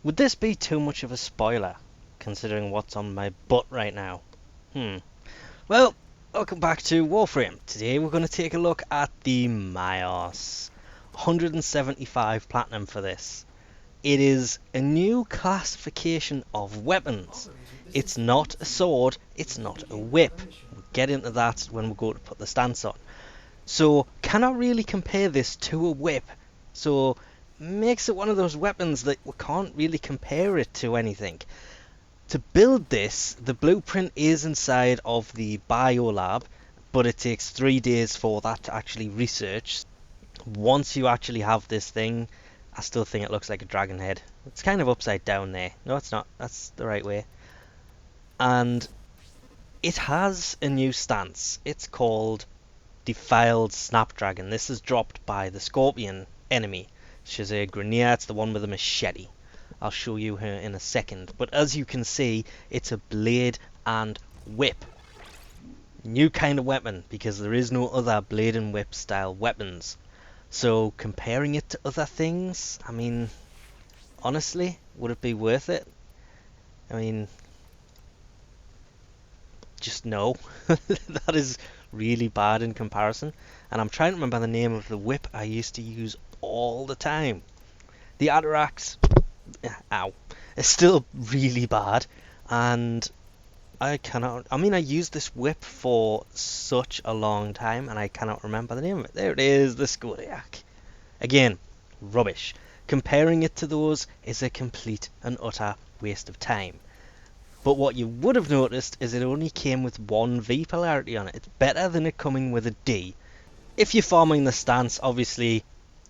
Would this be too much of a spoiler, considering what's on my butt right now? Well, welcome back to Warframe. Today we're going to take a look at the Mios. 175 platinum for this. It is a new classification of weapons. It's not a sword, it's not a whip. We'll get into that when we go to put the stance on. So, cannot really compare this to a whip. So, makes it one of those weapons that we can't really compare it to anything. To build this, the blueprint is inside of the biolab, but it takes 3 days for that to actually research. Once you actually have this thing, I still think it looks like a dragon head. It's kind of upside down there. No, it's not. That's the right way. And it has a new stance. It's called Defiled Snapdragon. This is dropped by the Scorpion enemy. She's a Grenier. It's the one with a machete. I'll show you her in a second. But as you can see, it's a blade and whip. New kind of weapon, because there is no other blade and whip style weapons. So comparing it to other things, I mean, honestly, would it be worth it? I mean, just no. That is really bad in comparison. And I'm trying to remember the name of the whip I used to use all the time. The Atarax, ow, it's still really bad. And I used this whip for such a long time and I cannot remember the name of it. There it is, the Skodiak. Again, rubbish. Comparing it to those is a complete and utter waste of time. But what you would have noticed is it only came with 1 V polarity on it. It's better than it coming with a D. If you're farming the stance, obviously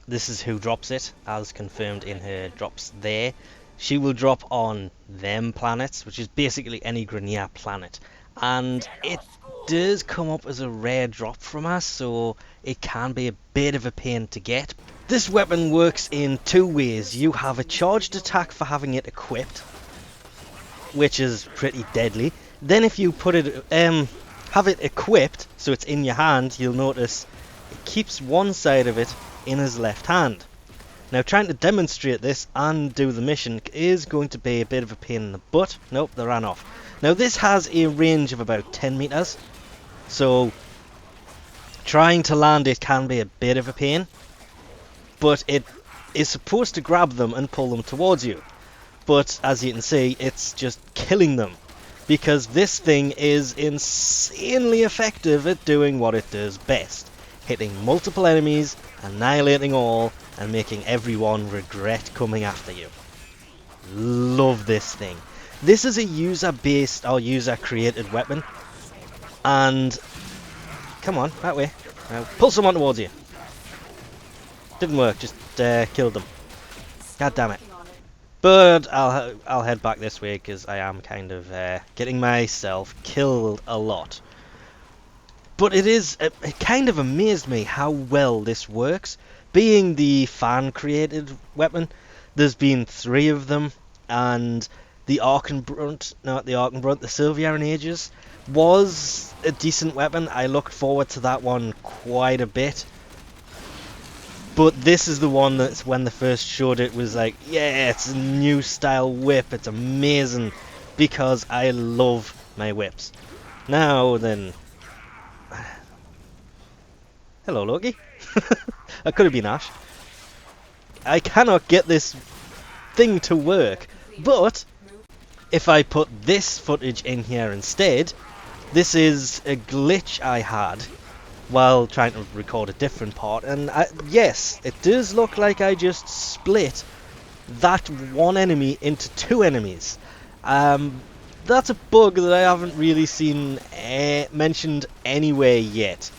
this is who drops it, as confirmed in her drops there. She will drop on them planets, which is basically any Grenier planet. And it does come up as a rare drop from us, so it can be a bit of a pain to get. This weapon works in 2 ways. You have a charged attack for having it equipped, which is pretty deadly. Then if you put it, have it equipped, so it's in your hand, you'll notice it keeps one side of it in his left hand. Now trying to demonstrate this and do the mission is going to be a bit of a pain in the butt. Nope, they ran off. Now this has a range of about 10 meters, so trying to land it can be a bit of a pain, but it is supposed to grab them and pull them towards you. But as you can see, it's just killing them, because this thing is insanely effective at doing what it does best. Hitting multiple enemies, annihilating all, and making everyone regret coming after you. Love this thing. This is a user-based or user-created weapon. And come on, that way. Now pull someone towards you. Didn't work, just killed them. God damn it. But I'll head back this way because I am kind of getting myself killed a lot. But it kind of amazed me how well this works. Being the fan-created weapon, there's been 3 of them, and the Arkenbrunt, the Sylvian Ages, was a decent weapon. I looked forward to that one quite a bit. But this is the one that's, when they first showed it, was like, yeah, it's a new style whip, it's amazing, because I love my whips. Now then... Hello, Loki. That could have been Ash. I cannot get this thing to work, but if I put this footage in here instead, this is a glitch I had while trying to record a different part, and yes, it does look like I just split that one enemy into 2 enemies. That's a bug that I haven't really seen mentioned anywhere yet.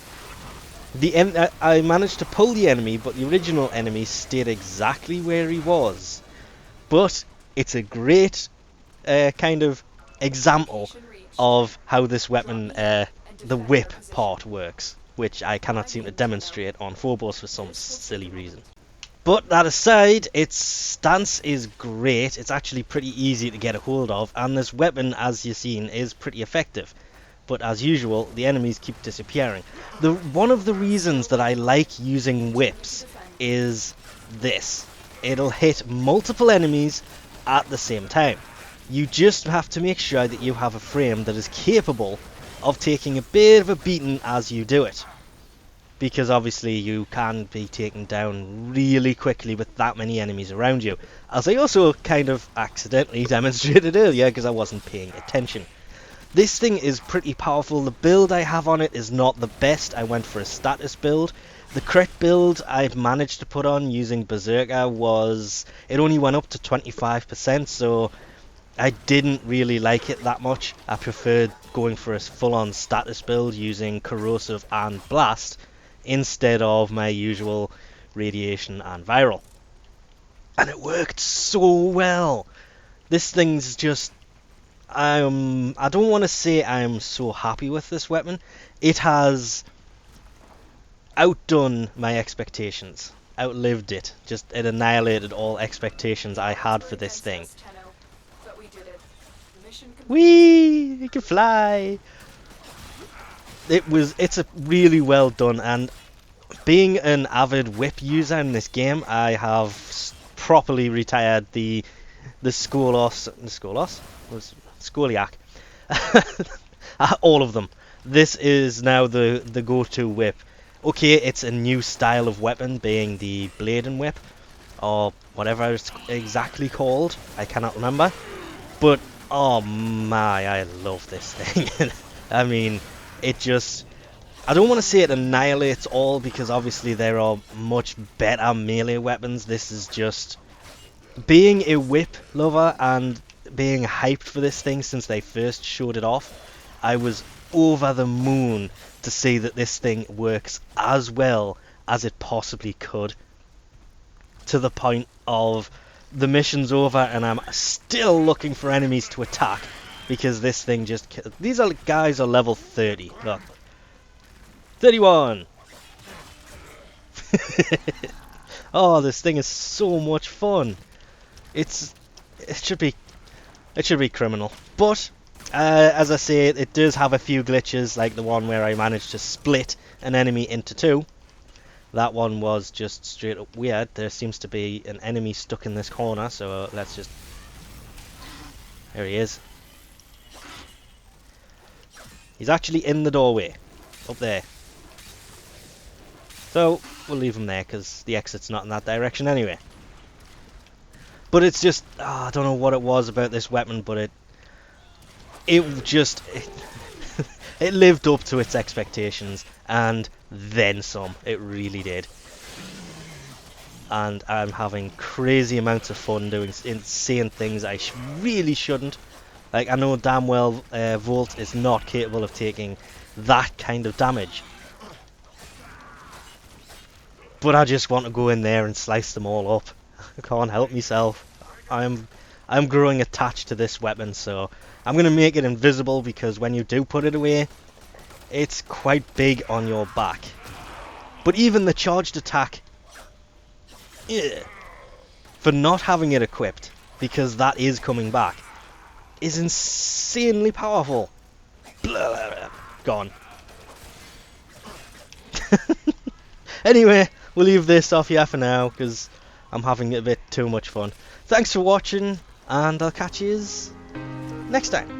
I managed to pull the enemy, but the original enemy stayed exactly where he was. But it's a great kind of example of how this weapon, the whip part, works, which I cannot seem to demonstrate on Phobos for some silly reason. But that aside, its stance is great. It's actually pretty easy to get a hold of, and this weapon, as you've seen, is pretty effective. But as usual, the enemies keep disappearing. One of the reasons that I like using whips is this. It'll hit multiple enemies at the same time. You just have to make sure that you have a frame that is capable of taking a bit of a beating as you do it. Because obviously you can be taken down really quickly with that many enemies around you. As I also kind of accidentally demonstrated earlier because I wasn't paying attention. This thing is pretty powerful. The build I have on it is not the best. I went for a status build. The crit build I've managed to put on using Berserker was... it only went up to 25%, so I didn't really like it that much. I preferred going for a full-on status build using Corrosive and Blast instead of my usual Radiation and Viral. And it worked so well. This thing's just... I don't want to say I'm so happy with this weapon. It has outdone my expectations. Outlived it. Just it annihilated all expectations I had for this thing. Whee! It can fly! It's a really well done, and being an avid whip user in this game, I have properly retired the Skoliak. All of them. This is now the go-to whip. Okay, it's a new style of weapon, being the Bladen Whip, or whatever it's exactly called. I cannot remember. But, oh my, I love this thing. I mean, it just... I don't want to say it annihilates all, because obviously there are much better melee weapons. This is just... being a whip lover and being hyped for this thing since they first showed it off, I was over the moon to see that this thing works as well as it possibly could, to the point of the mission's over and I'm still looking for enemies to attack because this thing just... these guys are level 30. Look. 31! Oh, this thing is so much fun. It should be criminal, but as I say, it does have a few glitches, like the one where I managed to split an enemy into two. That one was just straight up weird. There seems to be an enemy stuck in this corner, so let's just... there he is. He's actually in the doorway, up there. So we'll leave him there because the exit's not in that direction anyway. But it's just, I don't know what it was about this weapon, but it lived up to its expectations, and then some. It really did. And I'm having crazy amounts of fun doing insane things I really shouldn't. Like, I know damn well Volt is not capable of taking that kind of damage. But I just want to go in there and slice them all up. I can't help myself. I'm growing attached to this weapon, so I'm going to make it invisible, because when you do put it away, it's quite big on your back. But even the charged attack, for not having it equipped, because that is coming back, is insanely powerful. Blah, blah, blah. Gone. Anyway, we'll leave this off here for now, because I'm having a bit too much fun. Thanks for watching, and I'll catch you next time.